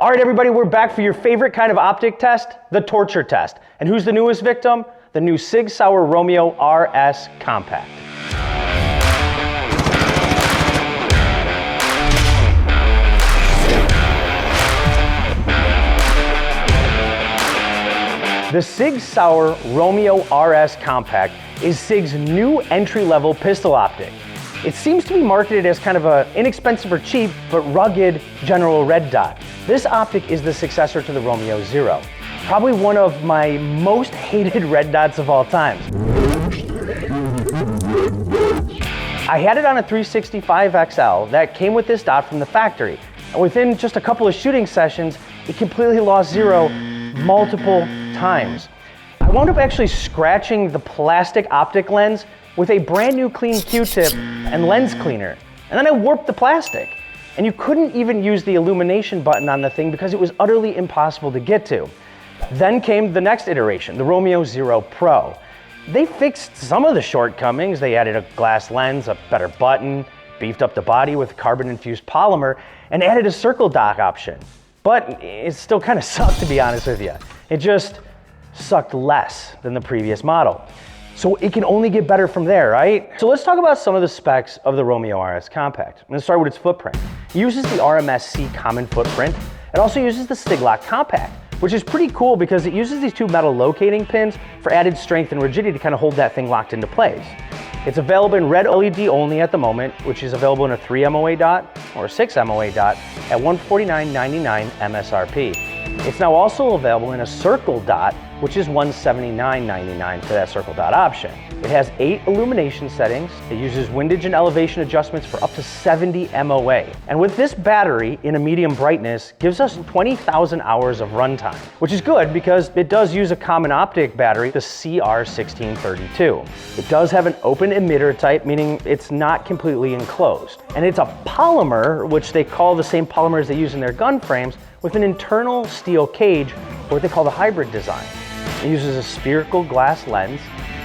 All right, everybody, we're back for your favorite kind of optic test, the torture test. And who's the newest victim? The new Sig Sauer Romeo RS Compact. The Sig Sauer Romeo RS Compact is Sig's new entry-level pistol optic. It seems to be marketed as kind of an inexpensive or cheap, but rugged general red dot. This optic is the successor to the Romeo Zero, probably one of my most hated red dots of all time. I had it on a 365 XL that came with this dot from the factory. And within just a couple of shooting sessions, it completely lost zero multiple times. I wound up actually scratching the plastic optic lens with a brand new clean Q-tip and lens cleaner. And then I warped the plastic. And you couldn't even use the illumination button on the thing because it was utterly impossible to get to. Then came the next iteration, the Romeo Zero Pro. They fixed some of the shortcomings. They added a glass lens, a better button, beefed up the body with carbon-infused polymer, and added a circle dot option. But it still kind of sucked, to be honest with you. It just sucked less than the previous model. So it can only get better from there, right? So let's talk about some of the specs of the Romeo RS Compact. I'm gonna start with its footprint. It uses the RMSC common footprint. It also uses the Stiglock Compact, which is pretty cool because it uses these two metal locating pins for added strength and rigidity to kind of hold that thing locked into place. It's available in red LED only at the moment, which is available in a 3 MOA dot or a 6 MOA dot at $149.99 MSRP. It's now also available in a circle dot, which is $179.99 for that circle dot option. It has 8 illumination settings. It uses windage and elevation adjustments for up to 70 MOA. And with this battery in a medium brightness, gives us 20,000 hours of runtime, which is good because it does use a common optic battery, the CR1632. It does have an open emitter type, meaning it's not completely enclosed. And it's a polymer, which they call the same polymers they use in their gun frames, with an internal steel cage, or what they call the hybrid design. It uses a spherical glass lens,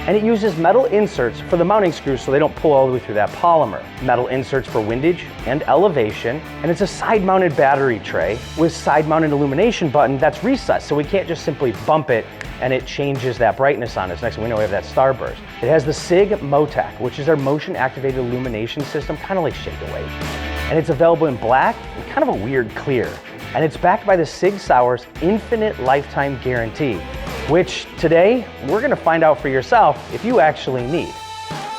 and it uses metal inserts for the mounting screws so they don't pull all the way through that polymer. Metal inserts for windage and elevation, and it's a side-mounted battery tray with side-mounted illumination button that's recessed, so we can't just simply bump it and it changes that brightness on us. Next thing we know, we have that starburst. It has the SIG MOTAC, which is our motion-activated illumination system, kind of like Shake Away. And it's available in black and kind of a weird clear. And it's backed by the Sig Sauer's infinite lifetime guarantee, which today we're gonna find out for yourself if you actually need.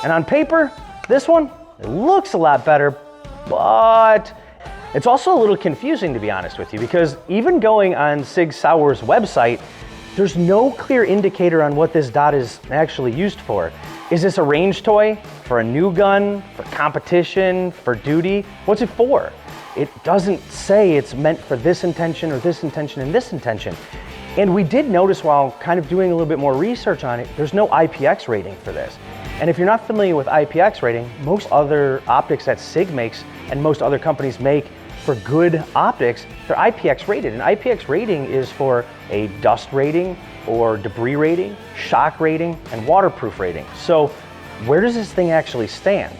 And on paper, this one, it looks a lot better, but it's also a little confusing, to be honest with you, because even going on Sig Sauer's website, there's no clear indicator on what this dot is actually used for. Is this a range toy, for a new gun, for competition, for duty? What's it for? It doesn't say it's meant for this intention or this intention and this intention. And we did notice while kind of doing a little bit more research on it, there's no IPX rating for this. And if you're not familiar with IPX rating, most other optics that SIG makes and most other companies make for good optics, they're IPX rated. And IPX rating is for a dust rating or debris rating, shock rating, and waterproof rating. So where does this thing actually stand?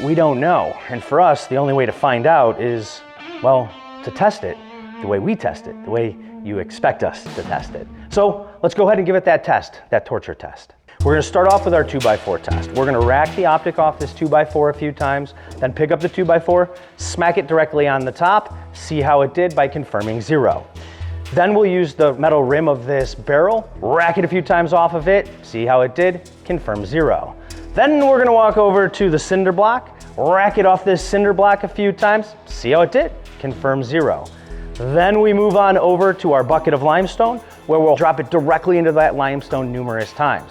We don't know. And for us, the only way to find out is, well, to test it the way we test it, the way you expect us to test it. So let's go ahead and give it that test, that torture test. We're gonna start off with our 2x4 test. We're gonna rack the optic off this 2x4 a few times, then pick up the 2x4, smack it directly on the top, see how it did by confirming zero. Then we'll use the metal rim of this barrel, rack it a few times off of it, see how it did, confirm zero. Then we're gonna walk over to the cinder block, rack it off this cinder block a few times, see how it did, confirm zero. Then we move on over to our bucket of limestone, where we'll drop it directly into that limestone numerous times.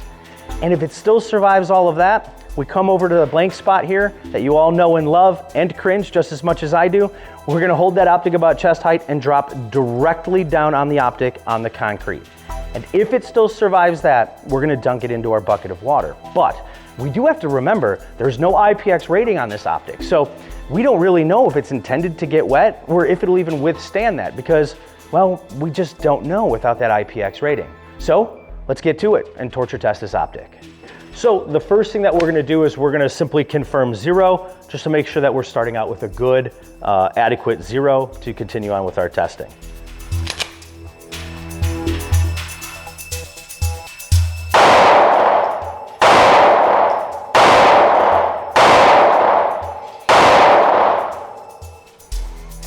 And if it still survives all of that, we come over to the blank spot here that you all know and love and cringe just as much as I do. We're gonna hold that optic about chest height and drop directly down on the optic on the concrete. And if it still survives that, we're gonna dunk it into our bucket of water. But we do have to remember there's no IPX rating on this optic. So we don't really know if it's intended to get wet or if it'll even withstand that because, well, we just don't know without that IPX rating. So let's get to it and torture test this optic. So the first thing that we're gonna do is we're gonna simply confirm zero, just to make sure that we're starting out with a good, adequate zero to continue on with our testing.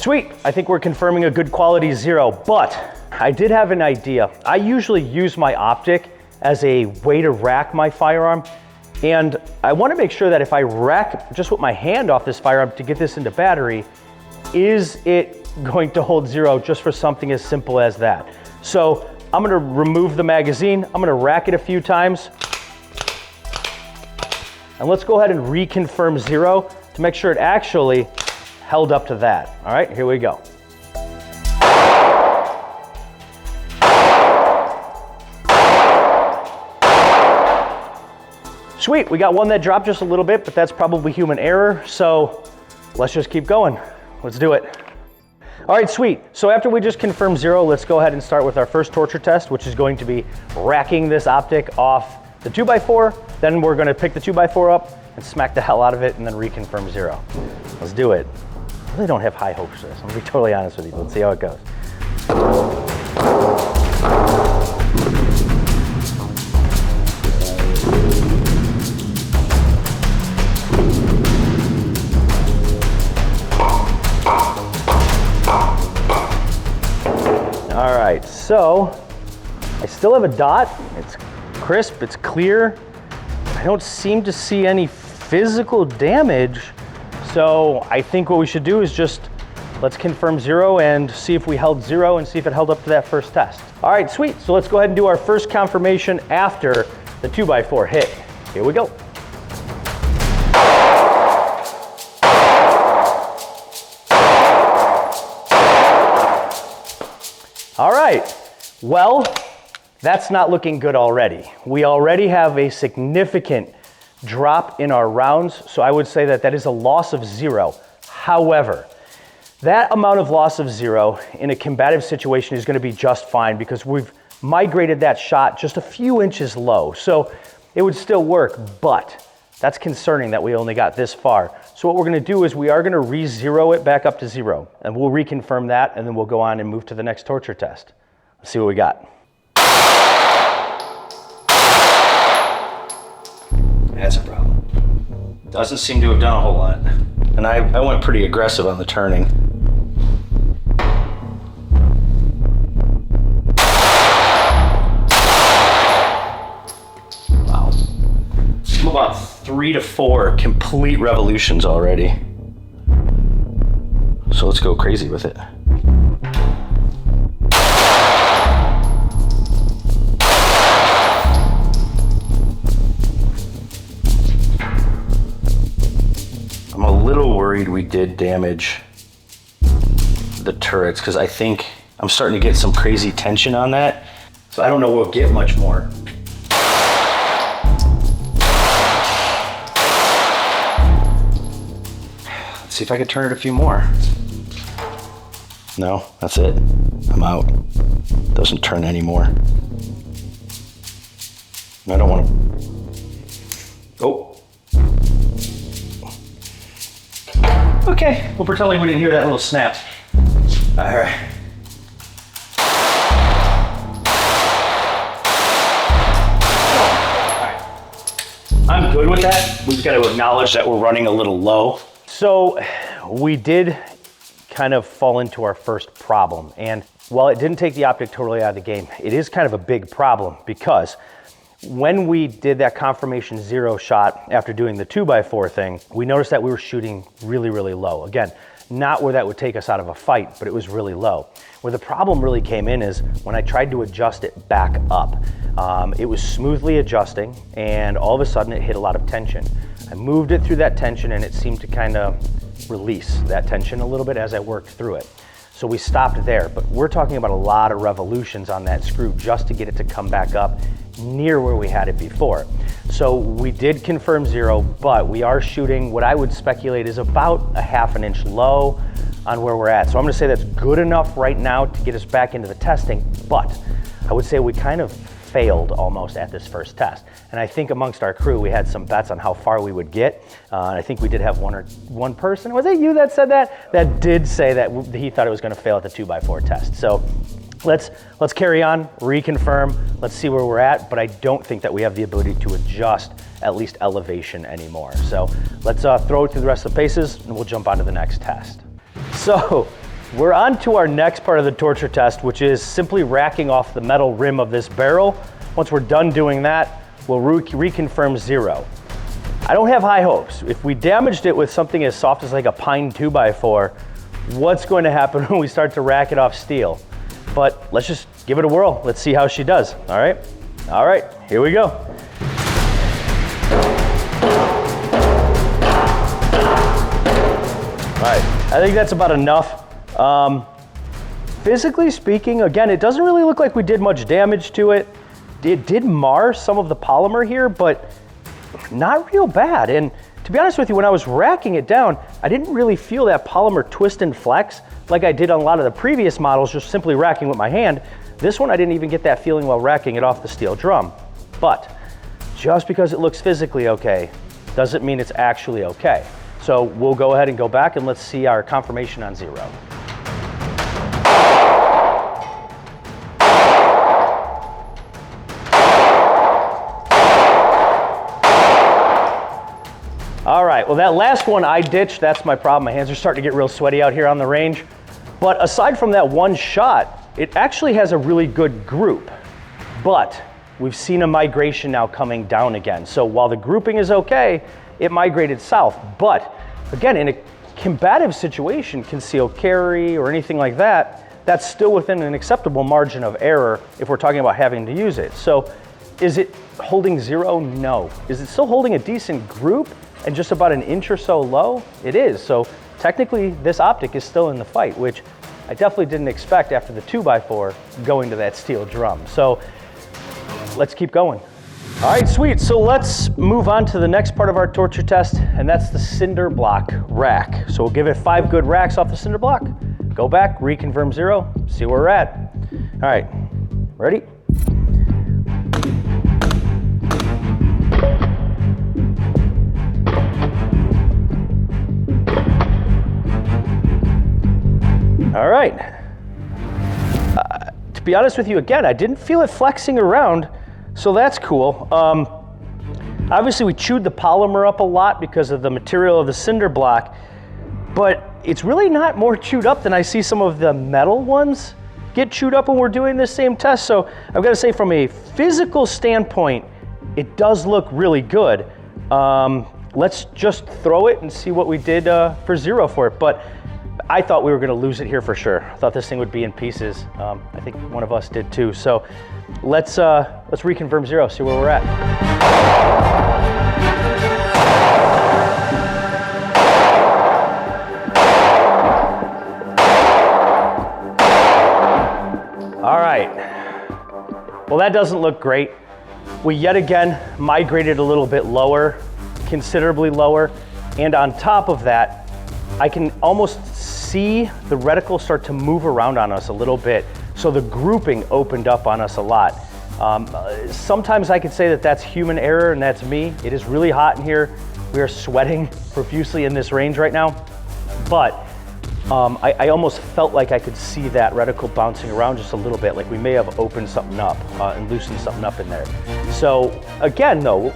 Sweet, I think we're confirming a good quality 0, but I did have an idea. I usually use my optic as a way to rack my firearm, and I want to make sure that if I rack just with my hand off this firearm to get this into battery, is it going to hold 0 just for something as simple as that? So I'm gonna remove the magazine, I'm gonna rack it a few times, and let's go ahead and reconfirm 0 to make sure it actually held up to that. All right, here we go. Sweet, we got one that dropped just a little bit, but that's probably human error, so let's just keep going. Let's do it. All right, sweet. So after we just confirmed 0, let's go ahead and start with our first torture test, which is going to be racking this optic off the 2x4. Then we're gonna pick the 2x4 up and smack the hell out of it and then reconfirm 0. Let's do it. I really don't have high hopes for this. I'm gonna be totally honest with you. Let's see how it goes. All right, so I still have a dot. It's crisp, it's clear. I don't seem to see any physical damage. So I think what we should do is just, let's confirm 0 and see if we held 0 and see if it held up to that first test. All right, sweet. So let's go ahead and do our first confirmation after the 2x4 hit. Here we go. All right, well, that's not looking good already. We already have a significant drop in our rounds, so I would say that that is a loss of 0. However, that amount of loss of 0 in a combative situation is going to be just fine because we've migrated that shot just a few inches low, so it would still work, but that's concerning that we only got this far. So what we're going to do is we are going to re-0 it back up to 0, and we'll reconfirm that, and then we'll go on and move to the next torture test. Let's see what we got. That's a problem. Doesn't seem to have done a whole lot. And I went pretty aggressive on the turning. Wow. I'm about 3 to 4 complete revolutions already. So let's go crazy with it. I'm a little worried we did damage the turrets because I think I'm starting to get some crazy tension on that. So I don't know we'll get much more. Let's see if I could turn it a few more. No, that's it. I'm out. Doesn't turn anymore. I don't want to. Oh. Okay, we'll pretend like we didn't hear that little snap. All right. I'm good with that. We've got to acknowledge that we're running a little low. So we did kind of fall into our first problem. And while it didn't take the optic totally out of the game, it is kind of a big problem because when we did that confirmation 0 shot after doing the 2x4 thing, we noticed that we were shooting really, really low. Again, not where that would take us out of a fight, but it was really low. Where the problem really came in is when I tried to adjust it back up. It was smoothly adjusting and all of a sudden it hit a lot of tension. I moved it through that tension and it seemed to kind of release that tension a little bit as I worked through it. So we stopped there, but we're talking about a lot of revolutions on that screw just to get it to come back up near where we had it before. So we did confirm 0, but we are shooting what I would speculate is about a ½ an inch low on where we're at. So I'm gonna say that's good enough right now to get us back into the testing, but I would say we kind of failed almost at this first test. And I think amongst our crew, we had some bets on how far we would get. And I think we did have one person, was it you that said that? That did say that he thought it was gonna fail at the 2x4 test. So let's carry on, reconfirm, let's see where we're at, but I don't think that we have the ability to adjust at least elevation anymore. So let's throw it through the rest of the paces and we'll jump on to the next test. So We're on to our next part of the torture test, which is simply racking off the metal rim of this barrel. Once we're done doing that, we'll reconfirm 0. I don't have high hopes. If we damaged it with something as soft as like a pine 2x4, what's going to happen when we start to rack it off steel? But let's just give it a whirl. Let's see how she does, all right? All right, here we go. All right, I think that's about enough. Physically speaking, again, it doesn't really look like we did much damage to it. It did mar some of the polymer here, but not real bad. And to be honest with you, when I was racking it down, I didn't really feel that polymer twist and flex like I did on a lot of the previous models, just simply racking with my hand. This one, I didn't even get that feeling while racking it off the steel drum. But just because it looks physically okay, doesn't mean it's actually okay. So we'll go ahead and go back and let's see our confirmation on 0. All right, well that last one I ditched. That's my problem. My hands are starting to get real sweaty out here on the range. But aside from that one shot, it actually has a really good group. But we've seen a migration now coming down again. So while the grouping is okay, it migrated south. But again, in a combative situation, concealed carry or anything like that, that's still within an acceptable margin of error if we're talking about having to use it. So is it holding 0? No. Is it still holding a decent group and just about an inch or so low? It is. So technically this optic is still in the fight, which I definitely didn't expect after the 2x4 going to that steel drum. So let's keep going. All right, sweet. So let's move on to the next part of our torture test, and that's the cinder block rack. So we'll give it 5 good racks off the cinder block, go back, reconfirm 0, see where we're at. All right, ready? All right. To be honest with you, again, I didn't feel it flexing around, so that's cool. Obviously, we chewed the polymer up a lot because of the material of the cinder block, but it's really not more chewed up than I see some of the metal ones get chewed up when we're doing this same test. So I've got to say, from a physical standpoint, it does look really good. Let's just throw it and see what we did for 0 for it. But I thought we were going to lose it here for sure. I thought this thing would be in pieces. I think one of us did too. So let's reconfirm 0, see where we're at. All right. Well, that doesn't look great. We yet again migrated a little bit lower, considerably lower, and on top of that, I can almost see the reticle start to move around on us a little bit. So the grouping opened up on us a lot. Sometimes I could say that that's human error and that's me. It is really hot in here. We are sweating profusely in this range right now. But I almost felt like I could see that reticle bouncing around just a little bit, like we may have opened something up and loosened something up in there. So again, though,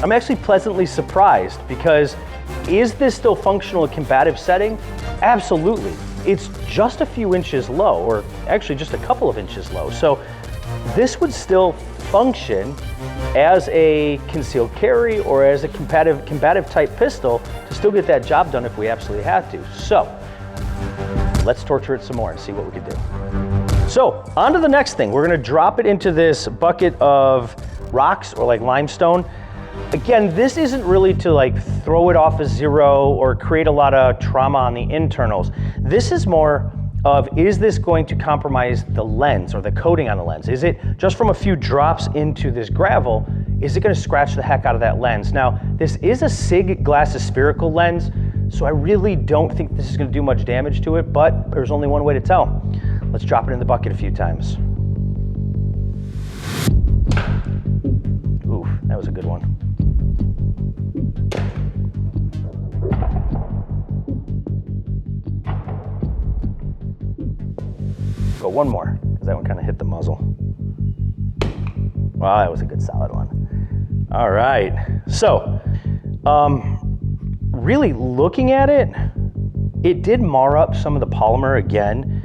I'm actually pleasantly surprised because is this still functional in a combative setting? Absolutely. It's just a few inches low, or actually just a couple of inches low. So this would still function as a concealed carry or as a combative type pistol to still get that job done if we absolutely had to. So let's torture it some more and see what we can do. So on to the next thing. We're gonna drop it into this bucket of rocks or like limestone. Again, this isn't really to like throw it off a 0 or create a lot of trauma on the internals. This is more of, is this going to compromise the lens or the coating on the lens? Is it just from a few drops into this gravel, is it gonna scratch the heck out of that lens? Now, this is a SIG glass spherical lens, so I really don't think this is gonna do much damage to it, but there's only one way to tell. Let's drop it in the bucket a few times. Ooh, that was a good one. Go one more, because that one kind of hit the muzzle. Wow, that was a good solid one. All right, so really looking at it, It did mar up some of the polymer again,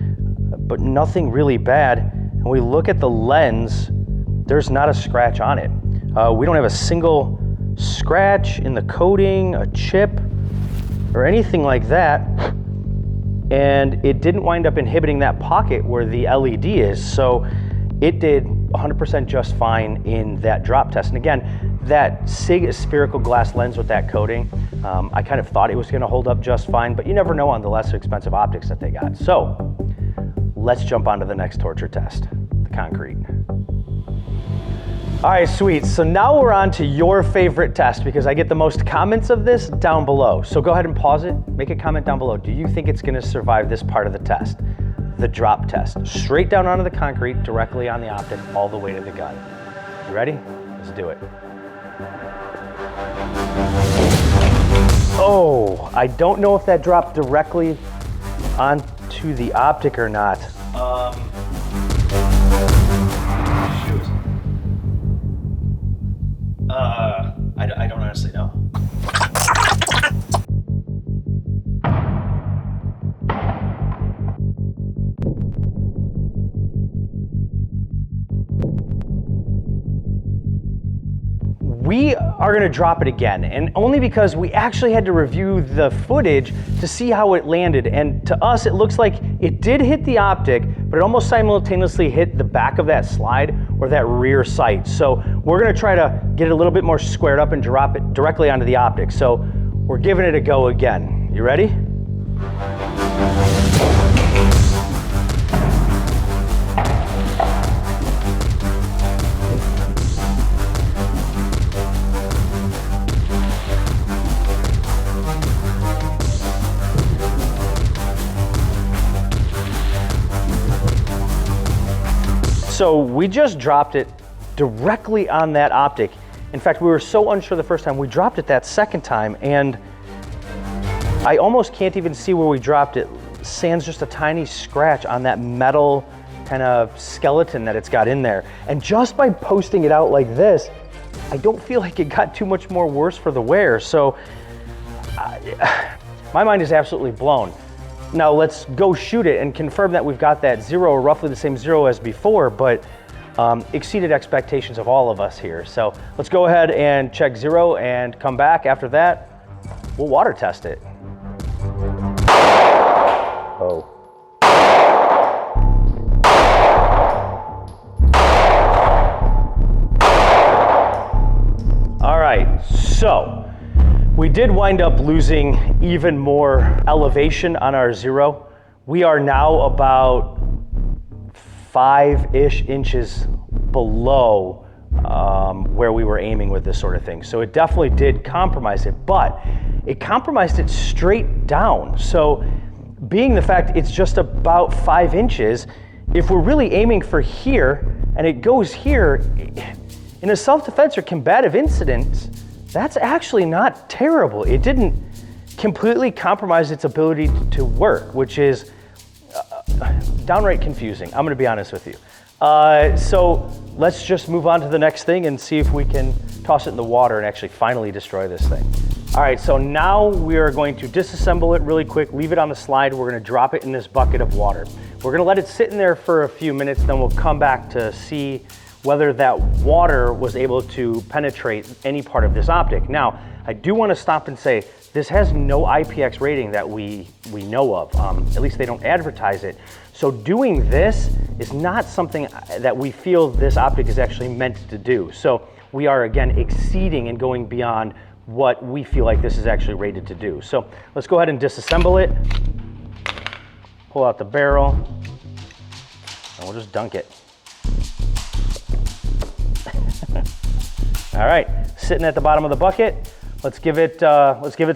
but nothing really bad. And we look at the lens, there's not a scratch on it. We don't have a single scratch in the coating, a chip, or anything like that. And it didn't wind up inhibiting that pocket where the LED is. So it did 100% just fine in that drop test. And again, that SIG spherical glass lens with that coating, I kind of thought it was gonna hold up just fine, but you never know on the less expensive optics that they got. So let's jump on to the next torture test, the concrete. All right, sweet. So now we're on to your favorite test because I get the most comments of this down below. So go ahead and pause it, make a comment down below. Do you think it's gonna survive this part of the test? The drop test. Straight down onto the concrete, directly on the optic, all the way to the gun. You ready? Let's do it. Oh, I don't know if that dropped directly onto the optic or not. Shoot. I don't honestly know. We are gonna drop it again, and only because we actually had to review the footage to see how it landed. And to us, it looks like it did hit the optic, but it almost simultaneously hit the back of that slide or that rear sight. So we're gonna try to get it a little bit more squared up and drop it directly onto the optic. So we're giving it a go again. You ready? So we just dropped it directly on that optic. In fact, we were so unsure the first time, we dropped it that second time, and I almost can't even see where we dropped it. Sans just a tiny scratch on that metal kind of skeleton that it's got in there. And just by posting it out like this, I don't feel like it got too much more worse for the wear. So my mind is absolutely blown. Now let's go shoot it and confirm that we've got that zero, or roughly the same zero as before, but exceeded expectations of all of us here. So let's go ahead and check zero and come back. After that, we'll water test it. Oh. All right, so we did wind up losing even more elevation on our zero. We are now about 5-ish inches below where we were aiming with this sort of thing. So it definitely did compromise it, but it compromised it straight down. So being the fact it's just about 5 inches, if we're really aiming for here and it goes here, in a self-defense or combative incident, that's actually not terrible. It didn't completely compromise its ability to work, which is downright confusing. I'm gonna be honest with you. So let's just move on to the next thing and see if we can toss it in the water and actually finally destroy this thing. All right, so now we are going to disassemble it really quick, leave it on the slide. We're gonna drop it in this bucket of water. We're gonna let it sit in there for a few minutes, then we'll come back to see whether that water was able to penetrate any part of this optic. Now, I do want to stop and say, this has no IPX rating that we know of. At least they don't advertise it. So doing this is not something that we feel this optic is actually meant to do. So we are, again, exceeding and going beyond what we feel like this is actually rated to do. So let's go ahead and disassemble it, pull out the barrel, and we'll just dunk it. All right, sitting at the bottom of the bucket. Let's give it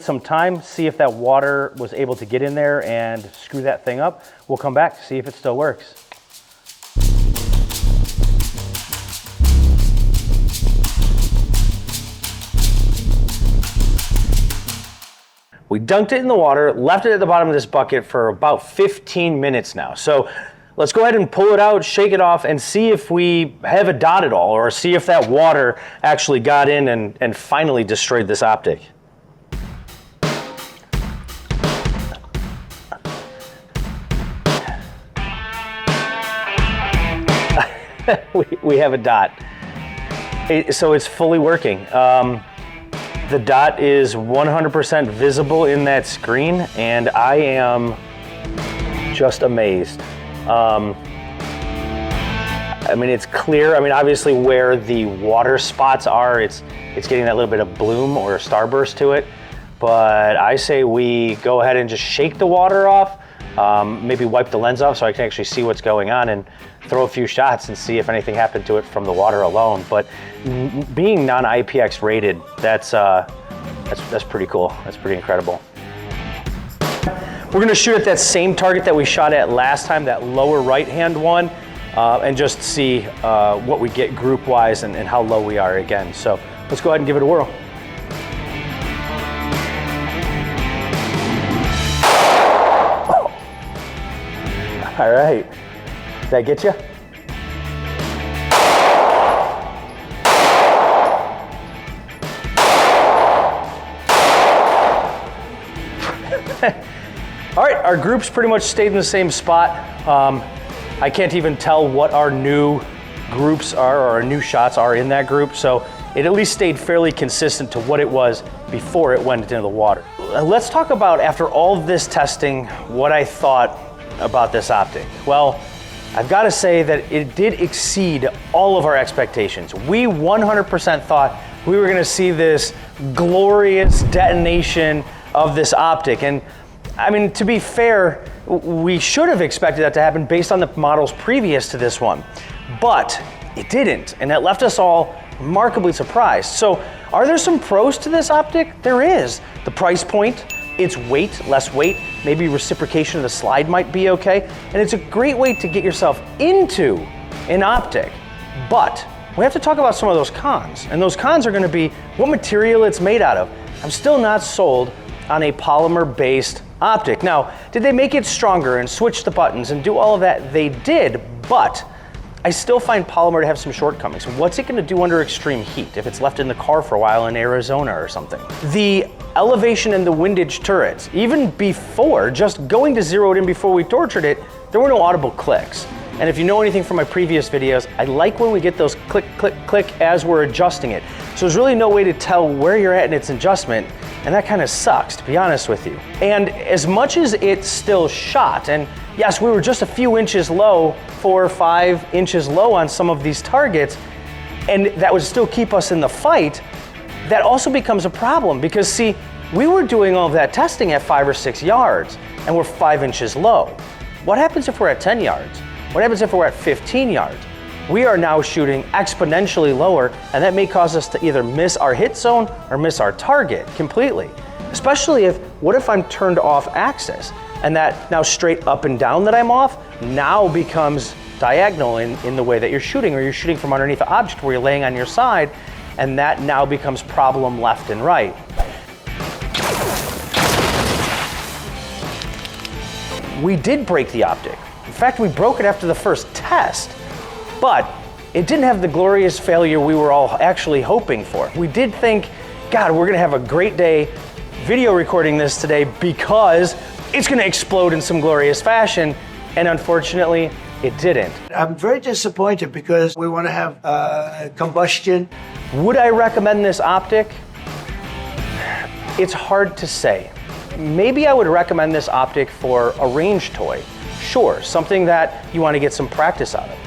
some time, see if that water was able to get in there and screw that thing up. We'll come back, see if it still works. We dunked it in the water, left it at the bottom of this bucket for about 15 minutes now. So let's go ahead and pull it out, shake it off, and see if we have a dot at all, or see if that water actually got in and finally destroyed this optic. we have a dot. So it's fully working. The dot is 100% visible in that screen, and I am just amazed. I mean, it's clear. I mean, obviously where the water spots are, it's getting that little bit of bloom or starburst to it. But I say we go ahead and just shake the water off, maybe wipe the lens off so I can actually see what's going on, and throw a few shots and see if anything happened to it from the water alone. But being non-IPX rated, that's pretty cool. That's pretty incredible. We're gonna shoot at that same target that we shot at last time, that lower right-hand one, and just see what we get group-wise and how low we are again. So let's go ahead and give it a whirl. Oh. All right, did that get you? All right, our groups pretty much stayed in the same spot. I can't even tell what our new groups are or our new shots are in that group, so it at least stayed fairly consistent to what it was before it went into the water. Let's talk about, after all of this testing, what I thought about this optic. Well, I've got to say that it did exceed all of our expectations. We 100% thought we were going to see this glorious detonation of this optic, and I mean, to be fair, we should have expected that to happen based on the models previous to this one, but it didn't, and that left us all remarkably surprised. So are there some pros to this optic? There is. The price point, its weight, less weight, maybe reciprocation of the slide might be okay, and it's a great way to get yourself into an optic. But we have to talk about some of those cons, and those cons are going to be what material it's made out of. I'm still not sold on a polymer-based optic. Now, did they make it stronger and switch the buttons and do all of that? They did, but I still find polymer to have some shortcomings. What's it going to do under extreme heat if it's left in the car for a while in Arizona or something? The elevation and the windage turrets, even before, just going to zero it in before we tortured it, there were no audible clicks. And if you know anything from my previous videos, I like when we get those click, click, click as we're adjusting it. So there's really no way to tell where you're at in its adjustment, and that kind of sucks, to be honest with you. And as much as it still shot, and yes, we were just a few inches low, 4 or 5 inches low on some of these targets, and that would still keep us in the fight, that also becomes a problem because, see, we were doing all of that testing at 5 or 6 yards, and we're 5 inches low. What happens if we're at 10 yards? What happens if we're at 15 yards? We are now shooting exponentially lower, and that may cause us to either miss our hit zone or miss our target completely. Especially if, what if I'm turned off axis, and that now straight up and down that I'm off now becomes diagonal in the way that you're shooting, or you're shooting from underneath an object where you're laying on your side, and that now becomes problem left and right. We did break the optic. In fact, we broke it after the first test, but it didn't have the glorious failure we were all actually hoping for. We did think, God, we're gonna have a great day video recording this today because it's gonna explode in some glorious fashion, and unfortunately, it didn't. I'm very disappointed because we want to have combustion. Would I recommend this optic? It's hard to say. Maybe I would recommend this optic for a range toy. Sure, something that you want to get some practice out of.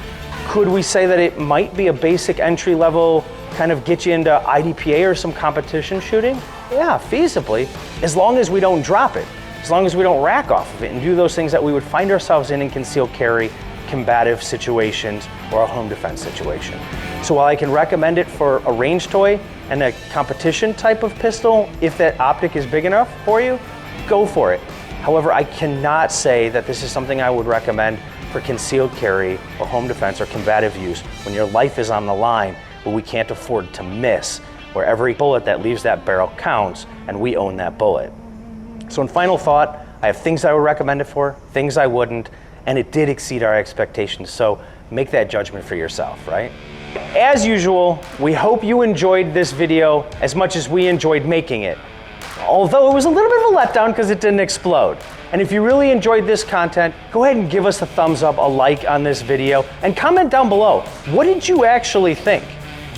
Could we say that it might be a basic entry level, kind of get you into IDPA or some competition shooting? Yeah, feasibly, as long as we don't drop it, as long as we don't rack off of it and do those things that we would find ourselves in concealed carry, combative situations, or a home defense situation. So while I can recommend it for a range toy and a competition type of pistol, if that optic is big enough for you, go for it. However, I cannot say that this is something I would recommend for concealed carry or home defense or combative use when your life is on the line, but we can't afford to miss, where every bullet that leaves that barrel counts and we own that bullet. So in final thought, I have things I would recommend it for, things I wouldn't, and it did exceed our expectations. So make that judgment for yourself, right? As usual, we hope you enjoyed this video as much as we enjoyed making it. although it was a little bit of a letdown because it didn't explode. And if you really enjoyed this content, go ahead and give us a thumbs up, a like on this video, and comment down below, what did you actually think?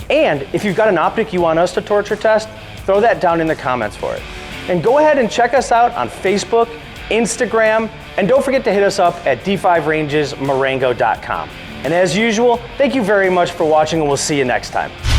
And if you've got an optic you want us to torture test, throw that down in the comments for it. And go ahead and check us out on Facebook, Instagram, and don't forget to hit us up at d5rangesmarengo.com. And as usual, thank you very much for watching, and we'll see you next time.